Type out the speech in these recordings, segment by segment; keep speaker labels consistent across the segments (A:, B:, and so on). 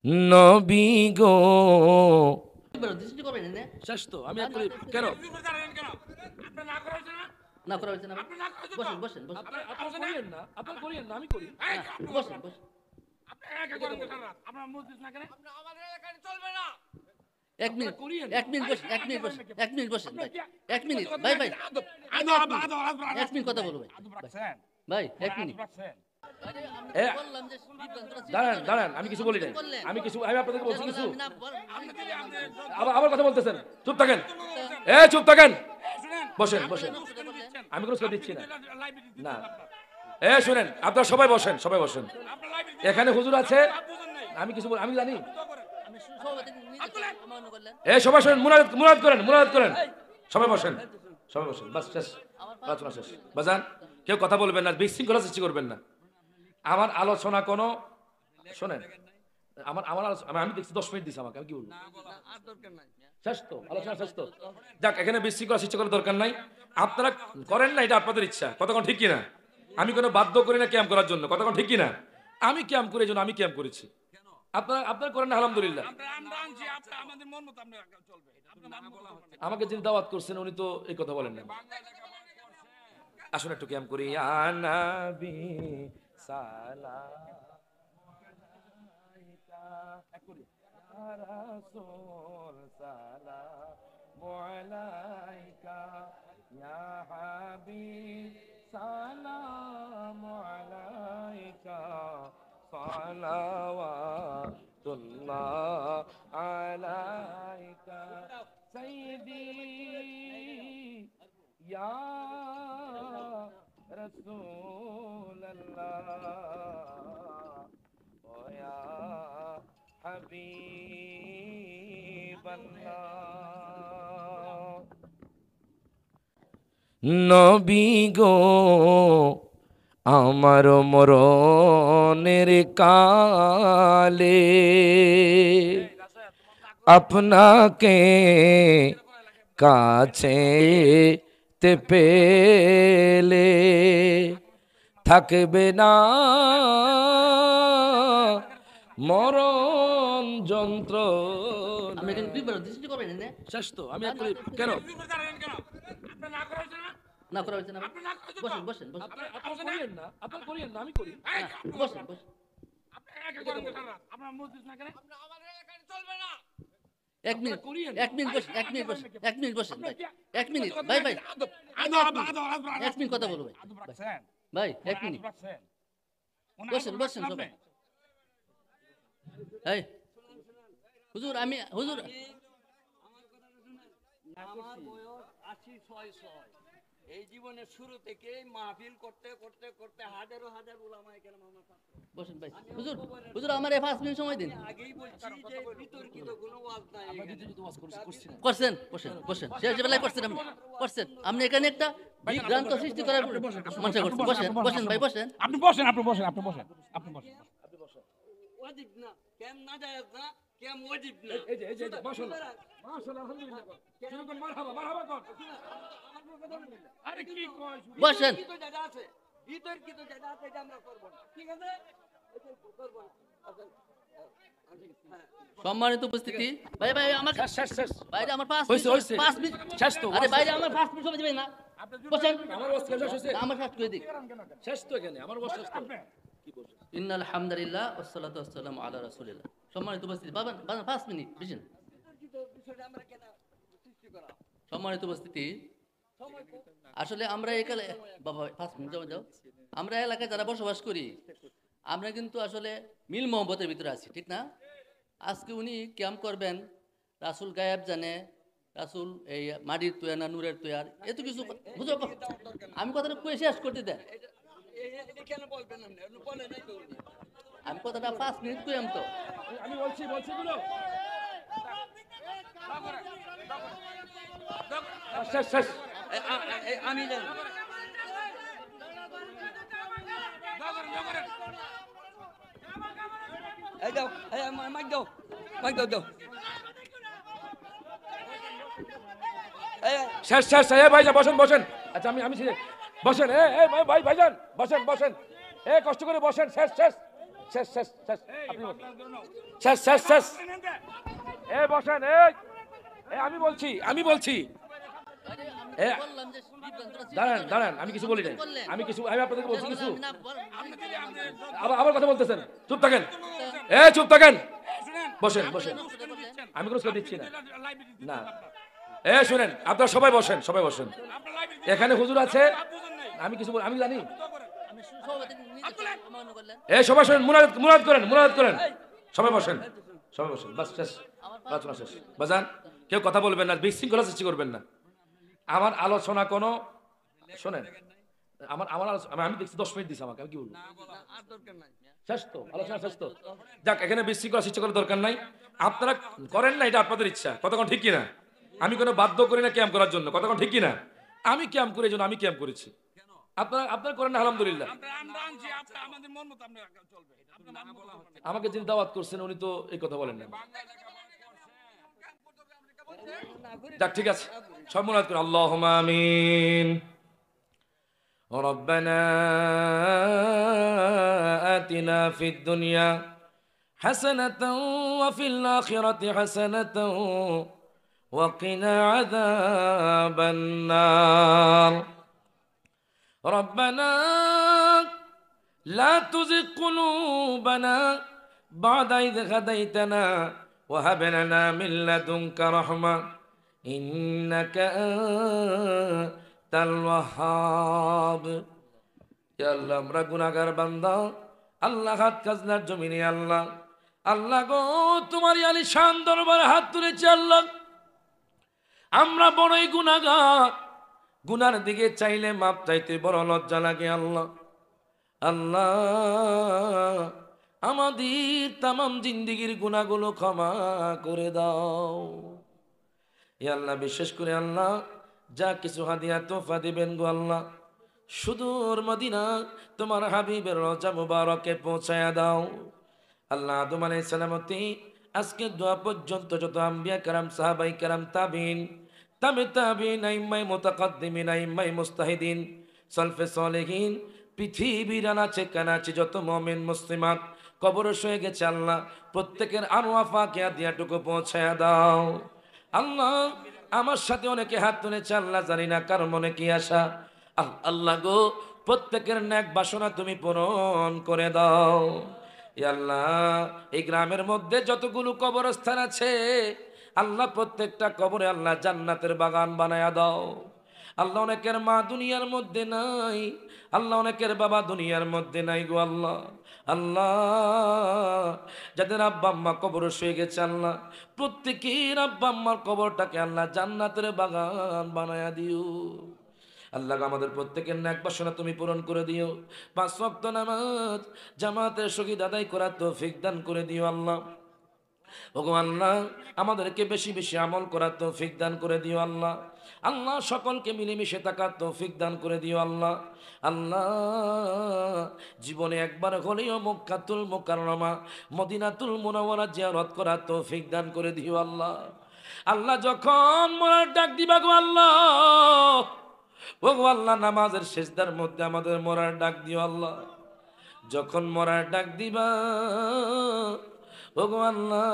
A: নবী গো।
B: দৃষ্টি করবেন না
A: শেষ তো আমি এক করি কেন?
B: না করা হয়েছে না বসেন বসেন বসেন
A: আপনার করিয়েন না, আপনার করিয়েন না, আমি করি।
B: বসেন বসেন এক মিনিট এক মিনিট বসেন এক মিনিট বসেন এক মিনিট বসেন ভাই এক মিনিট ভাই ভাই এক মিনিট কথা বলবো ভাই ভাই এক মিনিট
A: এ, দাঁড়ান দাঁড়ান, আমি কিছু বলি নাই। আমি আপনাদেরকে বলছি কিছু। আবার কথা বলতেছেন, চুপ থাকেন। চুপ থাকেন, বসেন বসেন। আমি কোনো কথা দিচ্ছি না। না, শুনেন, আপনারা সবাই বসেন, সবাই বসেন। এখানে হুজুর আছে, আমি কিছু আমি জানি। সবাই শোনেন, মুনাজাত করেন, মুনাজাত করেন। সবাই বসেন, সবাই বসেন। বাস শেষ, আলোচনা শেষ। বাজান, কেউ কথা বলবেন না, বিশৃঙ্খলা সৃষ্টি করবেন না। আমার আলোচনা কোনো শোনেন, আমার আলোচনা আমি দেখছি 10 মিনিট দিছি আমাকে, আমি কি বলবো? শেষ তো, আলোচনা শেষ তো। যাক, এখানে বিশৃঙ্খলা সৃষ্টি করার দরকার নাই। আপনারা করেন না, এটা আপনাদের ইচ্ছা। কতক্ষণ ঠিক কিনা? আমি কোনো বাধ্য করি না ক্যাম্প করার জন্য। কতক্ষণ ঠিক কিনা? আমি ক্যাম্প করি, জন্য আমি ক্যাম্প করেছি। আপনারা করেন না, আলহামদুলিল্লাহ। আমাকে যিনি দাওয়াত করছেন উনি তো এই কথা বলেন না। আসুন একটু ক্যাম্প করি। আনাবি সালামালাইকা ইয়া রাসূল সালামালাইকা ইয়া হাবিব সালামালাইকা সালাওয়াতুল্লাহ আলাইকা সাইয়্যিদি ইয়া রাসূলুল্লাহ ওয়া ইয়া হাবিবাল্লাহ। নবী গো, আমার মরণের কালে আপনাকে কাছে তে পেলে থাকবে না মরণ যন্ত্র।
B: আপনি কিন্তু দৃষ্টি করবেন না
A: শেষ তো আমি এক করি কেন?
B: না করা হয়েছে না বসেন বসেন বসেন
A: আপনার করিয়েন না, আপনার করিয়েন না, আমি করি।
B: বসেন বসেন এক মিনিট এক মিনিট বসেন এক মিনিট বসেন এক মিনিট বসেন ভাই এক মিনিট ভাই ভাই এক মিনিট কথা বলবো ভাই ভাই এক মিনিট বসেন বসেন সবাই এই হুজুর আমি হুজুর
C: আমার বয়স 86 এই জীবনের শুরু থেকে মাহফিল করতে করতে করতে হাজারো হাজার উলামায়ে কেরাম আমার ছাত্র।
B: বসেন ভাই হুজুর হুজুর আমার 5 মিনিট সময় দিন।
C: আগেই বলছি যে বিতর্কিত কোনো ওয়াজ নাই
B: করছেন বসেন বসেন শেষ বেলায় করছেন আপনি করছেন আপনি এখানে একটা বিভ্রান্ত সৃষ্টি করার মনসা করছেন। বসেন বসেন ভাই বসেন
D: আপনি বসেন আপনি বসেন আপনি বসেন আপনি বসেন
C: ওয়াজিব না কেম না জায়েজ না কেম ওয়াজিব না
A: এই যে মাশাআল্লাহ মাশাআল্লাহ আলহামদুলিল্লাহ শুরু করুন। মারহাবা মারহাবা কর। আরে কি কয়?
B: বসেন
C: বিতর্কিত জায়গা আছে বিতর্কিত জায়গা আছে এটা আমরা করব না ঠিক আছে এটা করব না
B: সম্মানিত উপস্থিতি ভাই ভাই আমার
A: শেষ শেষ
B: বাইরে আমার 5
A: হইছে হইছে
B: 5 মিনিট
A: শেষ তো।
B: আরে বাইরে আমার 5 মিনিট সময় দিবেন না বসেন
A: আমার ওয়াজ শেষ হইছে,
B: আমার সাথে করে দিক
A: শেষ তো এখানে আমার ওয়াজ শেষ তো। কি বলছেন?
B: ইন্নাল হামদুলিল্লাহ ওয়াসসালাতু ওয়াসসালামু আলা রাসূলিল্লাহ। সম্মানিত উপস্থিতি বাবা 5 মিনিট বুঝেন।
C: বিতর্কিত বিষয়টা আমরা কেন সৃষ্টি করা
B: সম্মানিত উপস্থিতি আসলে আমরা এখানে বাবা 5 মিনিট যাও আমরা এলাকায় যারা বসবাস করি আমরা কিন্তু আসলে মিল মোহব্বতের ভিতরে আছি ঠিক না? আজকে উনি ক্যাম্প করবেন, রাসূল গায়েব জানে, রাসূল এই মাটির তৈয়ার না নূরের তৈয়ার এত কিছু বুঝো। আমি কথাটা কয়ে শেষ করতে দেন।
C: এটা কেন বলবেন আপনি বলে নাই তো উনি
B: আমি কথাটা 5 মিনিট কইলাম তো।
A: আমি বলছি গুলো শেষ শেষ।
C: আমি জানি এই দাও এই মাইক দাও দাও
A: শেষ শেষ ভাই যা বসেন বসেন। আচ্ছা আমি বসেন ভাইজান বসেন বসেন কষ্ট করে বসেন। শেষ শেষ শেষ শেষ শেষ আপনি বসেন। শেষ শেষ শেষ এ বসেন আমি বলছি
B: আরে, আমি
A: এ,
B: বললাম যে বিভ্রান্তরা সৃষ্টি
A: দাঁড়ান
B: করেন।
A: দাঁড়ান আমি কিছু বলি নাই
B: করলেন।
A: আমি আপনাদেরকে বলছি
B: যেগুলো
A: কিছু
B: আমি না বল-
A: আবার কথা বলতেছেন চুপ থাকেন চুপ থাকেন বসেন বসেন আমি কোনো উস্কানি দিচ্ছি না না শুনেন আপনারা সবাই বসেন এখানে হুজুর আছে আমি কিছু আমি জানি
B: আমি সভাপতি নিজে অমান্য করলেন।
A: সবাই শোনেন মুনাজাত করেন সবাই বসেন বাস শেষ আলোচনা শেষ বাজান কেউ কথা বলবেন না বিশৃঙ্খলা সৃষ্টি করবেন না আমার আলোচনা কোনো শোনেন আমার আলোচনা আমি দেখছি 10 মিনিট দিছি আমাকে আমি কি বলবো
C: আর দরকার নাই
A: শেষ তো আলোচনা শেষ তো যাক এখানে বিশৃঙ্খলা সৃষ্টি করার দরকার নাই আপনারা করেন না এটা আপনাদের ইচ্ছা কতক্ষণ ঠিক কিনা আমি কোনো বাধ্য করি না ক্যাম্প করার জন্য কতক্ষণ ঠিক কিনা আমি ক্যাম্প করি এই জন্য আমি ক্যাম্প করেছি আপনারা করেন না আলহামদুলিল্লাহ
D: আমাদের মন মতো আমরা চলবে আপনার মন মতো চলবে।
A: আমাকে যিনি দাওয়াত করছেন উনি তো এই কথা বলেন না যাক ঠিক আছে সব মুনাজাত করেন আল্লাহুম্মা আমিন ربنا آتنا في الدنيا حسنة وفي الآخرة حسنة وقنا عذاب النار ربنا لا تزغ قلوبنا بعد إذ هديتنا وهب لنا من لدنك رحمة إنك أنت الوهاب يا الله আমরা গুনাহগার বান্দা আল্লাহ হাত খাজনার জমিনে আল্লাহ গো তোমার আলিশান দরবারে হাত তুলেছি আল্লাহ আমরা বড়ই গুনাহগার গুনার দিকে চাইলে মাপ চাইতে বড় লজ্জা লাগে আল্লাহ আমাদের তামাম জিন্দেগির গুনাহগুলো ক্ষমা করে দাও ইয়া আল্লাহ বিশেষ করে আল্লাহ যা কিছু হাদিয়া তোফা দিবেন গো আল্লাহ সুদূর মদিনা তোমার হাবিবের রওজা মুবারকে পৌঁছায়া দাও আল্লাহ আদম আলাইহিস সালামতি আজকে দোয়া পর্যন্ত যত আম্বিয়া کرام সাহাবাই کرام তাবিন তাবিন আইম্মাই মুতাকাদ্দিমিন আইম্মাই মুস্তাহিদিন সালফে সালেহিন পৃথিবীর আনাচে কানাচে যত মুমিন মুসলিমাত কবর শুয়ে গেছে আল্লাহ প্রত্যেকের আরওয়া ফাকিয়া দিয়াটুকু পৌঁছায়া দাও আল্লাহ আমার সাথে অনেকে হাত তুলেছে আল্লাহ জানি না কার মনে কি আশা আল্লাহ গো প্রত্যেকের নেক বাসনা তুমি পূরণ করে দাও ইয়া আল্লাহ এই গ্রামের মধ্যে যতগুলো কবরস্থান আছে আল্লাহ প্রত্যেকটা কবরে আল্লাহ জান্নাতের বাগান বানায়া দাও আল্লাহ অনেকের মা দুনিয়ার মধ্যে নাই আল্লাহ অনেকের বাবা দুনিয়ার মধ্যে নাই গো আল্লাহ যাদের আব্বা আম্মা কবর শুয়ে গেছে আল্লাহ প্রত্যেকের আব্বা আম্মার কবরটাকে আল্লাহ জান্নাতের বাগান বানায়া দিও আল্লাহ আমাদের প্রত্যেকের নেক বাসনা তুমি পূরণ করে দিও 5 ওয়াক্ত নামাজ জামাতের সহিত আদায় করার তৌফিক দান করে দিও আল্লাহ ওগো আল্লাহ আমাদেরকে বেশি বেশি আমল করার তৌফিক দান করে দিও আল্লাহ সকলকে মিলেমিশে থাকার তৌফিক দান করে দিও আল্লাহ জীবনে একবার হলেও মক্কাতুল মুকাররমা মদিনাতুল মুনাওয়ারা জিয়ারত করার তৌফিক দান করে দিও আল্লাহ যখন মরার ডাক দিবা গো আল্লাহ ওগো আল্লাহ নামাজের সিজদার মধ্যে আমাদের মরার ডাক দিও আল্লাহ যখন মরার ডাক দিবা ওগো আল্লাহ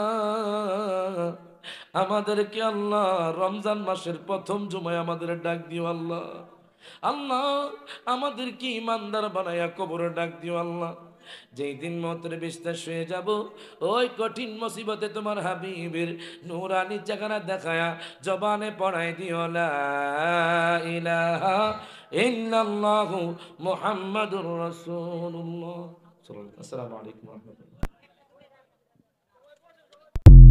A: আমাদেরকে আল্লাহ রমজান মাসের প্রথম জুমায় আমাদের ডাক দিও আল্লাহ আমাদেরকে ইমানদার বানায়া কবরে ডাক দিও আল্লাহ যেই দিন মতের বিস্তার হয়ে যাব ওই কঠিন মুসিবতে তোমার হাবিবের নূরানি চেহারা দেখায়া জবানে পড়াই দিও লা ইলাহা ইল্লাল্লাহু মুহাম্মাদুর রাসূলুল্লাহ। আসসালামু আলাইকুম ওয়া রাহমাতুল্লাহ।